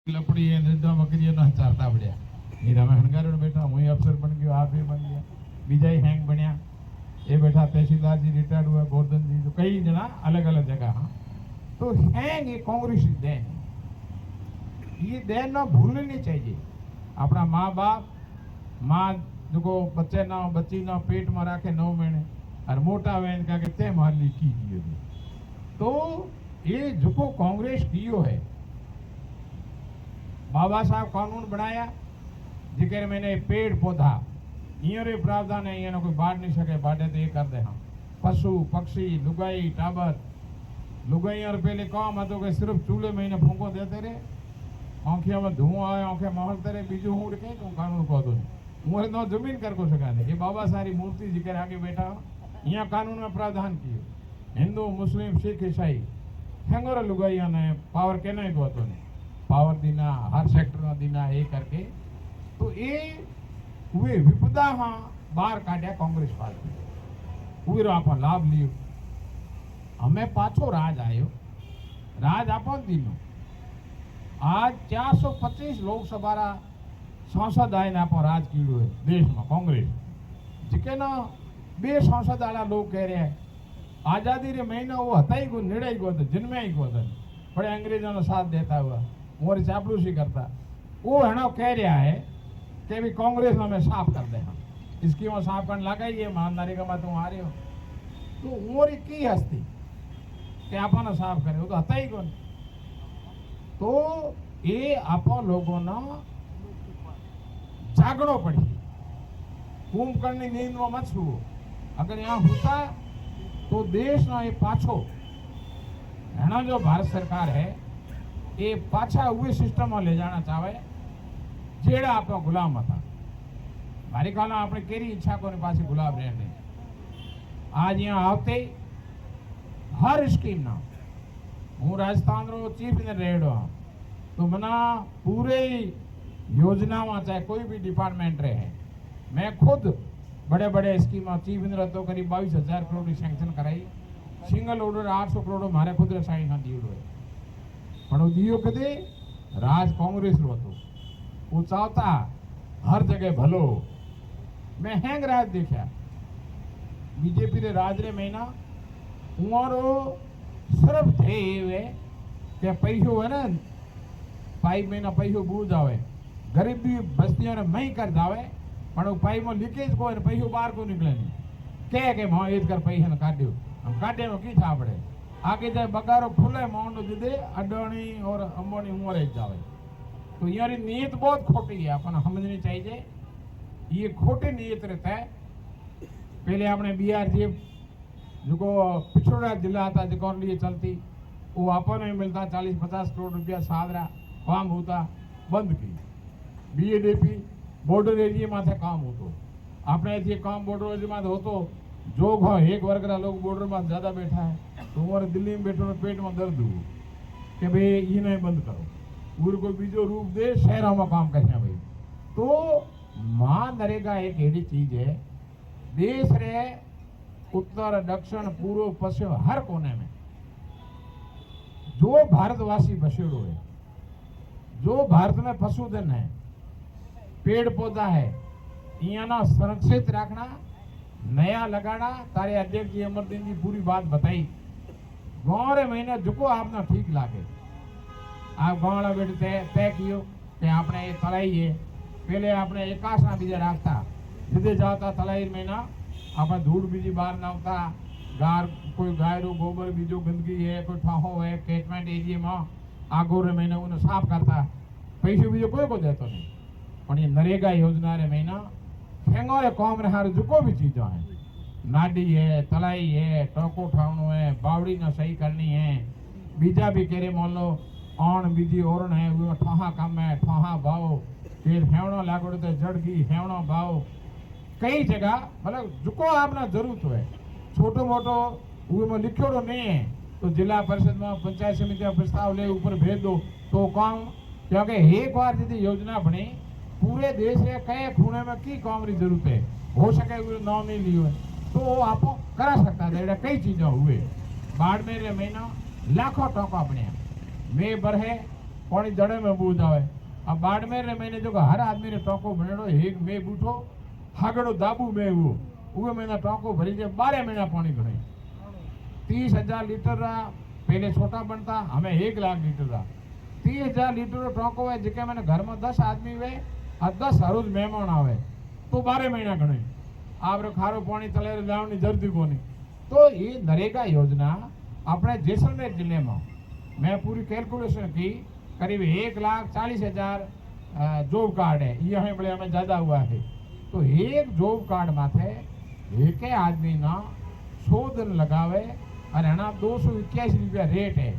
लपड़ी है निद्रा बकरी ना चारता बढ़िया नीरा में हंगार बैठा हुई अफसर बन गया आप ही बन गया बीजा ही हैंग बनया ये बैठा तहसीलदार जी रिटायर्ड हुआ गोवर्धन जी तो कई जना अलग अलग जगह हाँ तो हैंग ये कांग्रेस देन ये देन ना भूलनी नहीं चाहिए अपना माँ बाप माँ जो बच्चे ना बच्ची ना पेट में राखे 9 महीने और मोटा वेन का ते मारली की दियो तो ये जो कांग्रेस कियो है बाबा साहब कानून बनाया जिक्र मैंने पेड़ पौधा ईयर प्रावधान है ईयर कोई बाढ़ नहीं सके बाढ़े तो ये कर दे हम पशु पक्षी लुगाई टाबर लुगाई और पहले काम હતો કે सिर्फ चूल्हे महीने फूंको देते रहे आंखियों में धुआं आए आंखें महलते रहे बीजू हूँ कहीं तो कानून को दो मुझे न जमीन कर को सका नहीं ये बाबा सारी मूर्ति जिक्र आगे बैठा यहाँ कानून में प्रावधान किए हिंदू मुस्लिम सिख ईसाई हेंगोर लुगाइया ने पावर के नहीं को नहीं पावर दीना हर सेक्टर में दीना ये करके तो ये वे विपदा हाँ बाहर काढ़ा कांग्रेस पार्टी वे आप लाभ लियो हमें पाछो राज आयो राज आप दीनो आज 425 लोकसभा सांसद आए आप राज कीड़ो है देश में कांग्रेस जिके ना 2 सांसद वाला लोग कह रहे हैं आजादी रे महीना वो हता ही को निड़ा ही को जन्मे ही को बड़े अंग्रेजों ने साथ देता हुआ मोरी चापलूसी करता वो है ना कह रहा है कि भी कांग्रेस में साफ कर दे हम इसकी वो साफ करने लगा ये ईमानदारी का तुम आ रहे हो तो मोरी की हस्ती कि आप साफ करे वो तो हता ही कौन तो ये आप लोगों ने जागणो पड़ी कुंभकर्ण नींद में मत छुओ अगर यहाँ होता तो देश ना ये पाछो है ना जो भारत सरकार है ये पाछा हुए सिस्टम में ले जाना चाहे जेड़ा आप गुलाम था मारी ख्याल आपने केरी इच्छा को पास गुलाम रहने आज यहाँ आते हर स्कीम ना हूँ राजस्थान रो चीफ इंजीनियर रेडो हाँ तो मना पूरे योजना में चाहे कोई भी डिपार्टमेंट रहे मैं खुद बड़े बड़े स्कीम चीफ इंजीनियर तो करीब 22,000 करोड़ की सैंक्शन कराई सिंगल ऑर्डर 800 करोड़ मारे खुद साइन हाँ दियो है પણ દિયો કદે રાજ कांग्रेस रो હતો वो चाहता हर जगह भलो मैं हैंग राज देखा बीजेपी रे राज रे महीना उमारो सिर्फ थे वे के पैसो है ना 5 महीना पैसो बूझ जावे गरीबी बस्तियों ने मई कर जावे पण वो पाइप में लीकेज को पैसो बाहर को निकले नहीं के मां ईद कर पैसा ने काढ्यो हम काढे में की था पड़े आगे जाए बगारो खुले माउंड दीदे अडाणी और अंबानी उमर जावे तो यार नीयत बहुत खोटी है अपन समझनी चाहिए ये खोटी नीयत रहता है पहले अपने बिहार जी जो पिछड़ा जिला था जो लिए चलती वो अपन में मिलता 40-50 करोड़ रुपया सादरा काम होता बंद की बीएडीपी बॉर्डर एरिया में थे काम होतो अपने ये काम बॉर्डर एरिया में होतो जो एक वर्ग का लोग बॉर्डर में ज्यादा बैठा है तो हमारे दिल्ली में बैठो पेट में दर्द हो कि भाई ये नहीं बंद करो पूरे को बीजो रूप दे शहरों में काम करना भाई तो मां नरेगा एक ऐसी चीज है देश रे उत्तर दक्षिण पूर्व पश्चिम हर कोने में जो भारतवासी बसेड़ो है जो भारत में पशुधन है पेड़ पौधा है यहाँ ना संरक्षित रखना नया लगाना तारे अध्यक्ष जी अमरदीन जी पूरी बात बताई गाँव रे महीने जुको आपने ठीक लागे आप गाँव वाला बेटे तय कियो कि आपने ये तलाई है पहले आपने एकाश ना बीजे रखता सीधे जाता तलाई महीना आपने धूल बीजी बाहर ना होता गार कोई गाय रो गोबर बीजो गंदगी है कोई ठाहो है कैटमेंट एरिया में आगो रे महीने उन्हें साफ करता पैसे बीजो कोई को देते नहीं पर ये नरेगा योजना रे महीना हेंगो रे काम रे हार जुको भी चीजा है नाडी है तलाई है टोको ठावनो है बावड़ी ना सही करनी है बीजा भी केरे मान लो आण बीजी ओरण है वो ठहा कम है ठहा भाव फिर हेवणो लागोड़े तो जड़गी हेवणो भाव कई जगह मतलब जुको आपना जरूरत है छोटो मोटो वो में लिखोड़ो नहीं है तो जिला परिषद में पंचायत समिति में प्रस्ताव ले ऊपर भेज दो तो काम क्योंकि एक बार यदि योजना बनी पूरे देश के कई खूने में की काम की जरूरत है हो सके वो नाम नहीं लियो है तो आप करा सकता है कई चीजें हुए बाड़मेर महीना लाखों टोका बने मैं बरहे पानी जड़े में बूझ आवे। अब बाड़मेर ने मैंने जो हर आदमी ने टोको बनेड़ो एक में बूठो हागड़ो दाबू में वो महीना टोको भरी जाए 12 महीना पानी भरे 30,000 लीटर रहा पहले छोटा बनता हमें 1 लाख लीटर रहा 30,000 लीटर टोको है जिके मैंने घर में 10 आदमी वे और 10 हर रोज मेहमान आवे तो 12 महीना गणे आप खारो पानी तले लावनी जरूरत कोनी। तो ये नरेगा योजना अपने जैसलमेर जिले में मैं पूरी कैलकुलेशन की करीब 1,40,000 जॉब कार्ड है ये हमें बड़े हमें ज्यादा हुआ है। तो एक जॉब कार्ड माथे एक आदमी ना 100 दिन लगावे और है ना 281 रुपया रेट है।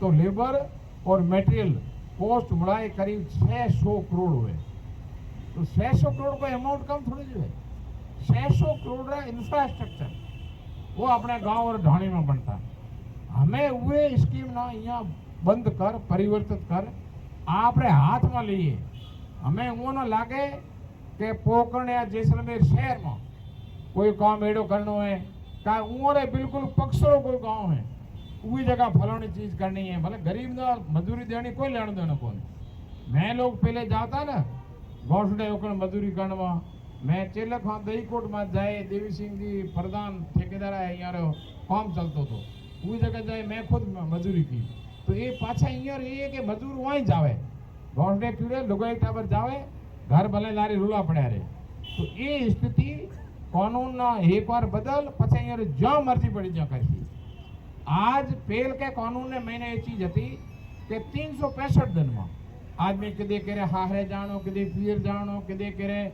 तो लेबर और मटेरियल कॉस्ट मिलाए करीब 600 करोड़ हुए। तो 600 करोड़ का अमाउंट कम थोड़ी जो है 600 करोड़ का इंफ्रास्ट्रक्चर वो अपने गांव और ढाणी में बनता। हमें वे स्कीम ना यहाँ बंद कर परिवर्तित कर आपरे हाथ में लिए हमें वो ना लागे कि पोकरण या जैसलमेर शहर में कोई काम एडो करनो है का उमरे बिल्कुल पक्षरो कोई गांव है वही जगह फलानी चीज करनी है भले गरीब ना मजदूरी देनी कोई लेना देना कौन। मैं लोग पहले जाता ना घोसड़े होकर मजदूरी करवा मैं चेलक हाँ दही कोट में जाए देवी सिंह जी प्रधान ठेकेदार है यार काम चलतो तो वही जगह जाए मैं खुद मजदूरी की। तो ये पाछा यार ये कि मजदूर वहीं जावे घोसड़े कीड़े लुगाई टाबर जावे घर भले लारी रूला पड़ा रहे। तो ये स्थिति कानून ना एक बार बदल पछे यार जो मर्जी पड़ी जा करती। आज पहल के कानून ने मैंने ये चीज थी कि 365 दिन में आदमी किदे करे हारे जानो किदे पीर जानो किदे करे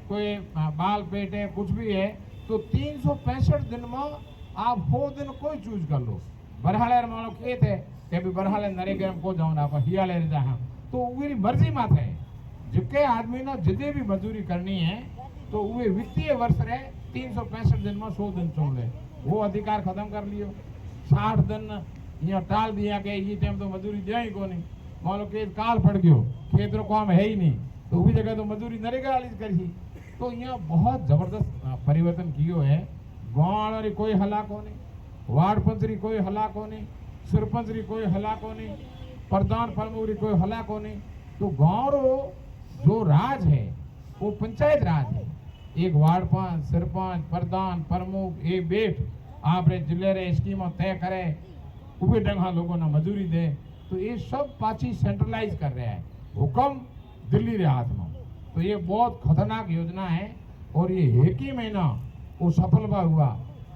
कोई बाल पेट है कुछ भी है तो 365 दिन में आप 100 दिन कोई चूज कर लो। बरहाले मानो खेत है कि भी बरहाले नरेगा में को जाओ आप हियाले जा तो मेरी मर्जी मात है जिके आदमी ना जिदे भी मजदूरी करनी है तो वे वित्तीय वर्ष रहे 365 दिन में 100 दिन चुन ले वो अधिकार खत्म कर लियो। 60 दिन यहाँ टाल दिया कि ये टाइम तो मजदूरी दिया ही को नहीं मान लो खेत काल पड़ गयो खेत रो काम है ही नहीं तो वही जगह तो मजदूरी नरेगा वाली करी। तो यहाँ बहुत जबरदस्त परिवर्तन कियो है। गाँव वाली कोई हला को नहीं वार्ड पंचरी कोई हला को नहीं सरपंचरी कोई हला को नहीं प्रधान प्रमुखरी कोई हला को नहीं। तो गाँव रो जो राज है वो पंचायत राज है। एक वार्ड पंच सरपंच प्रधान प्रमुख ये बैठ आप जिले रे स्कीम तय करे उबे ढंगा लोगों ने मजदूरी दे। तो ये सब पाची सेंट्रलाइज कर रहा है हुक्म दिल्ली रे हाथ में। तो ये बहुत खतरनाक योजना है और ये एक ही महीना वो सफल हुआ।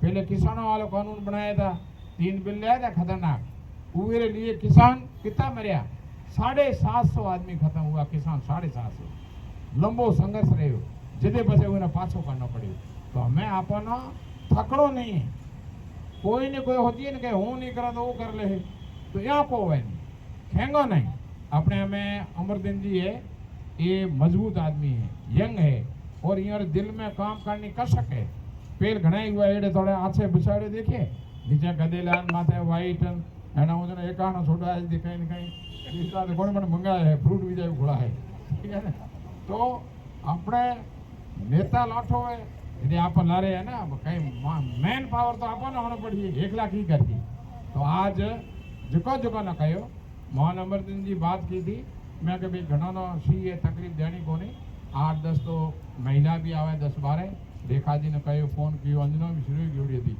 पहले किसानों वाला कानून बनाया था 3 बिल लाया था खतरनाक उनके लिए किसान कितना मरिया 750 आदमी खत्म हुआ किसान 750 लंबो संघर्ष रहो जिदे पछे उन्हें पाछो करना पड़े। तो हमें आपना थकड़ो नहीं है कोई ने कोई होती है ना कि हूँ नहीं करा तो वो कर ले तो यहाँ को है नहीं खेंगा नहीं अपने हमें अमरदीन जी है ये मजबूत आदमी है यंग है और यहाँ दिल में काम करने कसक है। पेड़ घना हुआ एडे थोड़े आछे बिछाड़े देखे नीचे गदेलान माथे वाइट है ना उन्होंने एक आना छोटा है दिखाई नहीं कहीं इसका तो कौन मंगाया है फ्रूट भी जाए घोड़ा है ठीक है ना। तो अपने नेता लाठो है यदि आप लारे है ना कहीं मैन पावर तो आप होना पड़ी 1 लाख ही करती। तो आज जुको जुको ना कहो मोहन अमरदीन जी बात की थी मैं कि भाई घना नो सी है तकलीफ देनी को नहीं 8-10 तो महिला भी आवे 10-12 रेखा जी ने कहो फोन किया अंजना भी शुरू जोड़ी थी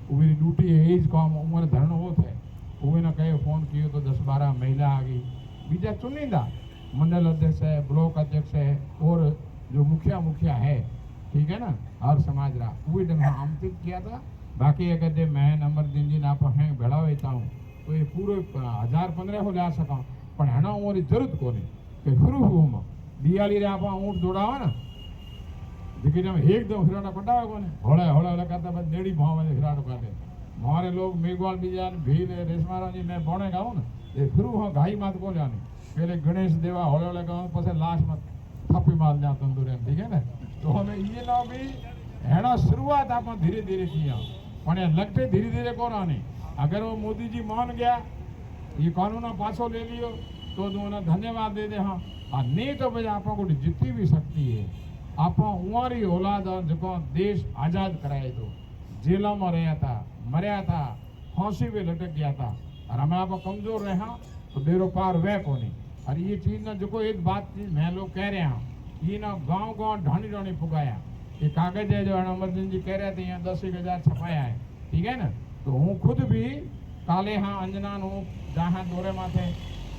उबरी ड्यूटी है इस काम उम्र धरण वो थे उबे ने कहो फोन किया तो 10-12 महिला आ गई बीजा चुनिंदा मंडल अध्यक्ष है ब्लॉक अध्यक्ष है और जो मुखिया है ठीक है ना हर समाज रहा वही ढंग आमंत्रित किया था। बाकी अगर मैं अमरदीन जी आप हैं भेड़ा होता हूँ तो ये पूरे 1000-15 हो ला सका पर है ना उमरी जरूरत को नहीं कि शुरू हुआ दियाली रे आप ऊँट दौड़ावा ना लेकिन हम एकदम हिराडो कटावे को नहीं हौले हौले करता बस डेढ़ी भाव में हिराडो काटे हमारे लोग मेघवाल बीजा भील रेशमारा जी मैं बोने गाऊँ ना ये शुरू हाँ घाई मात को जाने पहले गणेश देवा हौले हौले गाँव पसे लाश मत थप्पी मार जा तंदूरे ठीक है ना। तो हमें ये ना भी है ना शुरुआत आप धीरे धीरे किया पर लगते धीरे धीरे को आने अगर वो मोदी जी मान गया ये कानून पाछो ले लियो तो उन्हें धन्यवाद दे दे हाँ नहीं तो भाई आप जितनी भी शक्ति है आप उमारी औलाद जो देश आजाद कराए तो जेलों में रहा था मरिया था फांसी पे लटक गया था और हमें आप कमजोर रहा तो बेरो पार वह को नहीं और ये चीज ना जो एक बात चीज मैं लोग कह रहे हैं ये ना गांव गांव ढाणी ढाणी पुगाया ये कागज है जो अमरदीन जी कह रहे थे यहाँ 10,000 छपाया है ठीक है ना। तो हूँ खुद भी काले हाँ अंजना हूँ जहाँ दौरे में थे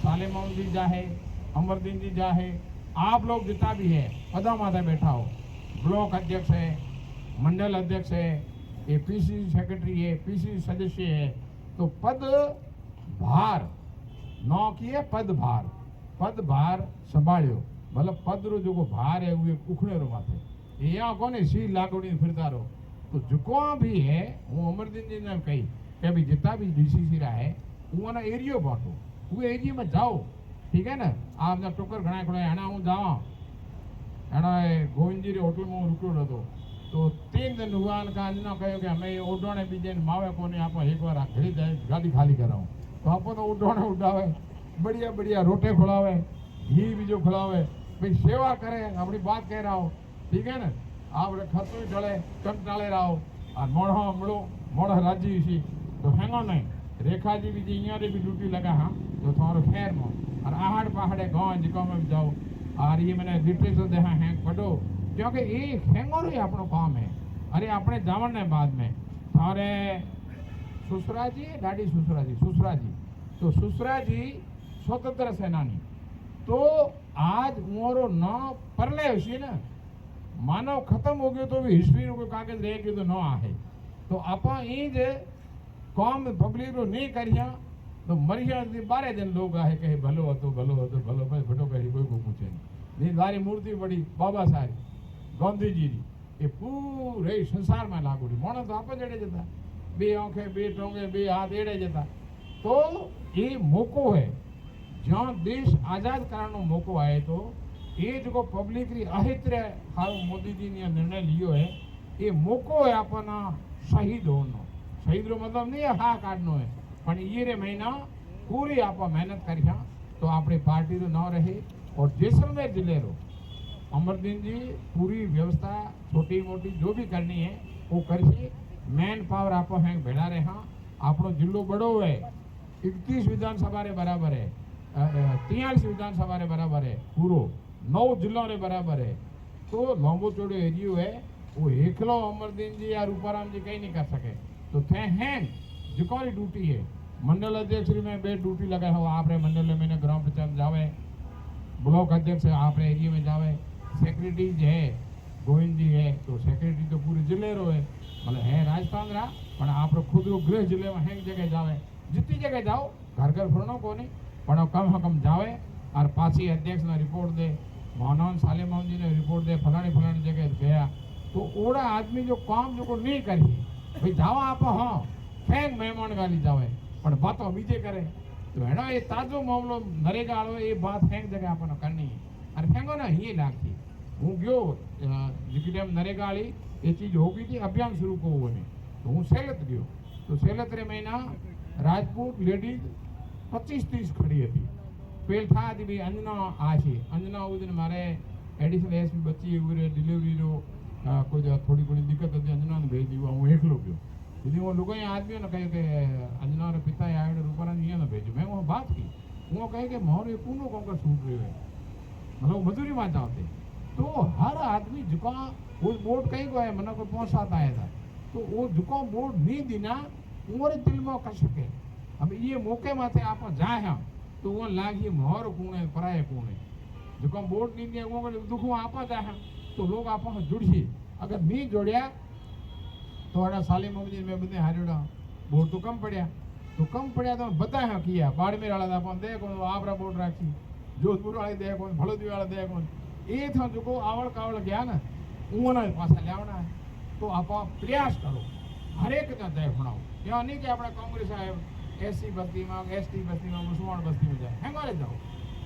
सालेमौन जी जाहे अमरदीन जी जाहे आप लोग जितना भी है पदा माथे बैठा हो ब्लॉक अध्यक्ष है मंडल अध्यक्ष है ये पीसी सेक्रेटरी है पीसी सदस्य है तो पद भार नौ किए पद भार संभाळ्यो मतलब पद रो जो भार है वो उखड़े रो माथे यहाँ कोने सी लागोड़ी फिरता रहो। तो जो भी है हूँ अमरदीन जी ने कही कि भाई जितना भी डीसीसी रहा है वो ना एरियो बांटो वो एरिया में जाओ ठीक है ना। आप ना टोकर घना खड़ा है हूँ जावा एना गोविंद जी होटल में रुको रहो तो 3 दिन हुआ का अंजना कहो कि हमें उड़ाने बीजे मावे कोने आप एक बार घड़ी जाए गाड़ी खाली कराऊँ तो आप तो उड़ाने उड़ावे बढ़िया बढ़िया रोटे खुलावे घी बीजो खुलावे भाई सेवा करे अपनी बात कह रहा हो ठीक है ना। आप खर्चो चले कम टाले रहो और मोड़ा मिलो मोड़ा राजी सी तो हैंगो नहीं रेखा जी भी यहाँ भी ड्यूटी लगा हाँ तो तुम्हारो खैर में और आहड़ पहाड़े गाँव जिको में जाओ और ये मैंने लिटरेचर देखा हैंग पढ़ो क्योंकि ये हैंगो ही अपनो काम है। अरे अपने जावन ने बाद में और सुसरा जी डाडी सुसरा जी तो सुसरा जी स्वतंत्र सेनानी तो आज मोरो न परले हुई ना मानव खत्म हो गयो तो भी हिस्ट्री नो कोई कागज रह गयो तो न आहे तो आप इंज काम पब्लिक रो नहीं करिया तो मरिया 12 दिन लोग आहे कहे भलो हो तो बस फटो कही कोई को पूछे नहीं दारी मूर्ति बड़ी बाबा सारी गांधी जी ये पूरे संसार में लागू मोण तो आप जड़े जता बे आंखें बे टोंगे बे हाथ एड़े जता तो ये मौको है जहाँ देश आजाद करानो मौको आए तो ये जो पब्लिक री अहित हारो मोदी जी ने निर्णय लियो है ये मौको है अपना शहीद होनो शहीद रो मतलब नहीं हा काढनो है पण ये रे महीना पूरी आप मेहनत करिया तो अपनी पार्टी रो ना रहे और जैसलमेर जिले रो अमरदीन जी पूरी व्यवस्था छोटी मोटी जो भी करनी है वो करके मैन पावर आप हैं भेड़ा रहा आपनो जिलो बड़ो है 31 विधानसभा रे बराबर है 43 विधानसभा रे बराबर है पूरो 9 जिलों रे बराबर है तो लंबो चौड़ो एरियो है वो एकलो अमरदीन जी या रूपाराम जी कहीं नहीं कर सके तो थे हैं जो ड्यूटी है मंडल अध्यक्ष में 2 ड्यूटी लगाए हो आप मंडल में ग्राम पंचायत जावे ब्लॉक अध्यक्ष आप एरिया में जावे सेक्रेटरी जो है गोविंद जी है तो सेक्रेटरी तो पूरे जिले रो है मतलब है राजस्थान रहा पर आप खुद रो गृह जिले में है जगह जावे जितनी जगह जाओ घर घर फरनो को नहीं पर कम से कम जावे और पासी अध्यक्ष ने रिपोर्ट दे मोहन सालेमौन जी ने रिपोर्ट दे फलानी जगह गया तो ओड़ा आदमी जो काम जो को नहीं करी भाई जावा आप हाँ फेंक मेहमान गाली जावे पर बातों बीजे करे तो है ना ये ताजो मामलो नरेगा वालों ये बात फेंक जगह अपन करनी है और फेंको ना ये लागती हूँ गयो जी टाइम नरेगा वाली ये चीज हो गई थी अभियान शुरू को हुए तो हूँ सेलत गयो तो सेलत रे महीना राजपूत लेडीज 25-30 खड़ी थी पेल था थी भाई अंजना आशे अंजना उस दिन मारे एडिशनल एसपी बच्ची हुए डिलीवरी रो कोई थोड़ी थोड़ी दिक्कत थी अंजना ने भेज दी हूँ एकलो गयो यदि वो लोगों आदमी ने कहे कि अंजना रे पिता आए रूपारा जी ने भेजो मैं वहाँ बात की वो कहे कि मोर ये पूनो कौन छूट रही है मतलब मजूरी में जाते तो हर आदमी झुका वो बोर्ड कहीं को है मना को 5-7 आया था तो वो झुका बोर्ड नहीं देना उमर दिल में कर सके अब ये मौके में थे आप जाए हम तो वो लागिए मोहर कौन है पराए कौन है झुका बोर्ड नहीं दिया वो दुख आप जाए हम तो लोग आप जुड़िए अगर नहीं जोड़िया तो अड़ा सालेमौन जी में बदे हारियोड़ा बोर्ड तो कम पड़ा तो बताया किया बाड़मेर वाला अपन दे कौन आपरा बोर्ड राखी जोधपुर वाले दे कौन भड़ोदरी वाला दे कौन ये था जो आवड़ कावड़ गया ना उना पासा लियावना है तो आप प्रयास करो हर एक का दे बनाओ यहाँ नहीं कि अपना कांग्रेस आए एससी बस्ती में एसटी बस्ती में मुसलमान बस्ती में जाए हैंगारे जाओ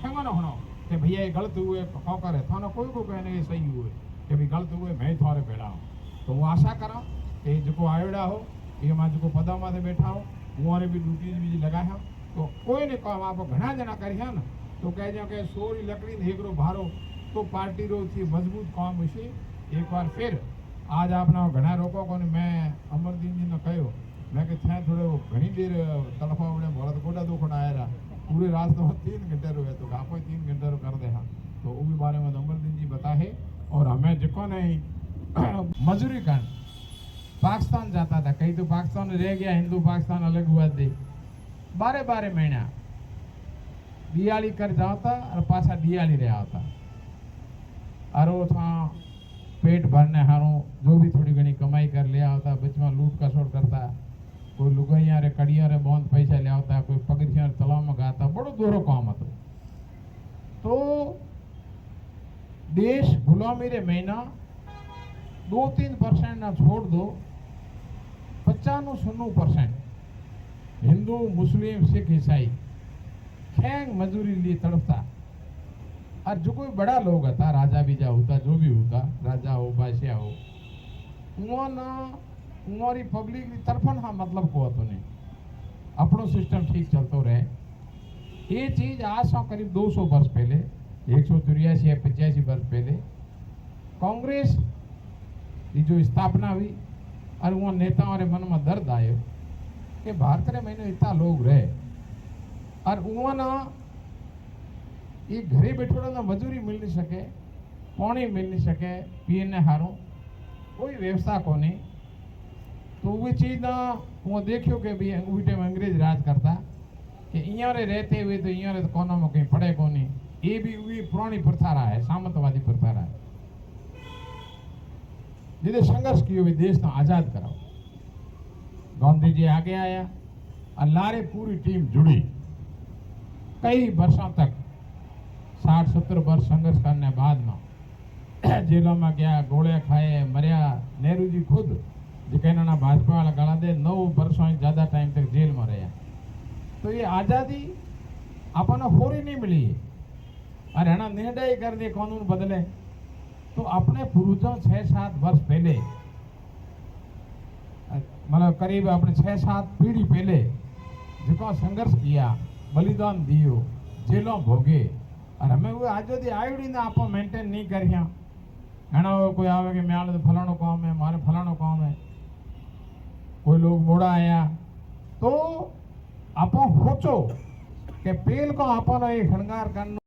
हैंगाना होना कि भैया ये गलत हुए खौ करे थाना कोई को कहने ये सही हुए कि भाई गलत हुए मैं थारे भेड़ा हूँ तो वो आशा करा कि जो आयोड़ा हो ये मां जो पदा में बैठा हो वो भी ड्यूटी बीजी लगाया तो कोई ने काम आप घना जना करिया ना तो कह जाओ कि सोरी लकड़ी हेकरो भारो तो पार्टी रो थी मजबूत काम विषे एक बार फिर आज आपने घना रोको को मैं अमरदीन जी ने कहो मैं कि थे थोड़े घनी देर तड़फा उड़े बोला तो गोडा दुखड़ा आया पूरे रास्ते में 3 घंटे रुके तो आप 3 घंटे रो कर दे हाँ तो वो भी बारे में अमरदीन जी बता है। और हमें जो नहीं मजूरी कर पाकिस्तान जाता था, कहीं तो पाकिस्तान रह गया, हिंदू पाकिस्तान अलग हुआ दे 12 महीना दियाली कर जाता और पाछा दियाली रहा होता और वो था पेट भरने हारों जो भी थोड़ी घनी कमाई कर लिया होता, बीच में लूट कसोट करता, कोई लुगाइया रे कड़िया रे बहुत पैसा ले आता, कोई पगथिया तलाव में गाता, बड़ो दोहरो काम હતો। तो देश गुलामी रे महीना 2-3% ना छोड़ दो 95-96% हिंदू मुस्लिम सिख ईसाई खेंग मजूरी लिए तड़पता। और जो कोई बड़ा लोग था, राजा बीजा होता, जो भी होता, राजा हो बादशाह हो, उमारी पब्लिक की तरफन हाँ मतलब को तो नहीं अपनो सिस्टम ठीक चलते रहे। ये चीज आज से करीब 200 वर्ष पहले 183 या 85 वर्ष पहले कांग्रेस की जो स्थापना हुई और वो नेताओं के मन में दर्द आयो कि भारत रे महीने इतना लोग रहे और वो ना ये घरे बैठो ना मजूरी मिल नहीं सके, पानी मिल नहीं सके, पीने हारों कोई व्यवस्था को नहीं। तो वो चीज ना वो देखियो कि भी टाइम अंग्रेज राज करता कि इं रहते हुए तो इं तो कोना में कहीं पड़े को नहीं। ये भी वही पुरानी प्रथा रहा है, सामंतवादी प्रथा रहा है, जिसे संघर्ष किए हुए देश को आजाद कराओ। गांधी जी आगे आया और लारे पूरी टीम जुड़ी, कई वर्षों तक 60-70 वर्ष संघर्ष करने बाद में जेलों में गया, गोले खाए, मरिया। नेहरू जी खुद जो कहना भाजपा वाला गला दे 9 वर्षों से ज्यादा टाइम तक जेल में रहा। तो ये आजादी अपन होरी नहीं मिली और है ना निर्णय कर दे कानून बदले। तो अपने पूर्वजों 6-7 वर्ष पहले मतलब करीब अपने 6-7 पीढ़ी पहले जो संघर्ष किया, बलिदान दियो, जेलों भोगे और हमें वो आजादी आयोडी ना आप मेंटेन नहीं करिया है ना। कोई आवे कि मैं तो फलानो काम है, मारे फलानो काम है, कोई लोग मोड़ा आया। तो आप सोचो कि पेल को अपन ये श्रृंगार करना